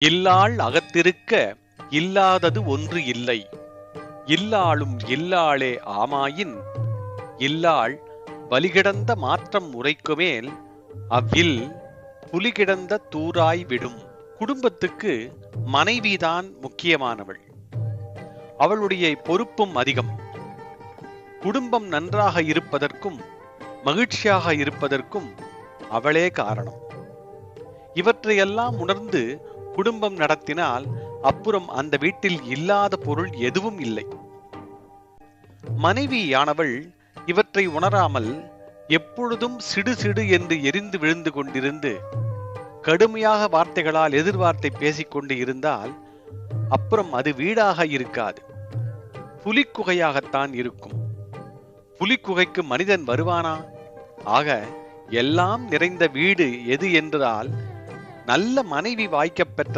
இல்லாள் அகத்திருக்க இல்லாதது ஒன்று இல்லை. இல்லாளும் இல்லாளே ஆமாயின் இல்லாள் வலிகிடந்த மாற்றம் உரைக்குமேல் அவ்வில் புலிகிடந்த தூராய் விடும். குடும்பத்துக்கு மனைவிதான் முக்கியமானவள். அவளுடைய பொறுப்பும் அதிகம். குடும்பம் நன்றாக இருப்பதற்கும் மகிழ்ச்சியாக இருப்பதற்கும் அவளே காரணம். இவற்றையெல்லாம் உணர்ந்து குடும்பம் நடத்தினால் அப்புறம் அந்த வீட்டில் இல்லாத பொருள் எதுவும் இல்லை. மனைவியானவள் இவற்றை உணராமல் எப்பொழுதும் சிடு சிடு என்று எரிந்து விழுந்து கொண்டிருந்து கடுமையாக வார்த்தைகளால் எதிர்வார்த்தை பேசிக்கொண்டு இருந்தால் அப்புறம் அது வீடாக இருக்காது, புலிக்குகையாகத்தான் இருக்கும். புலிக்குகைக்கு மனிதன் வருவானா? ஆக எல்லாம் நிறைந்த வீடு எது என்றால் நல்ல மனைவி வாய்க்கப் பெற்ற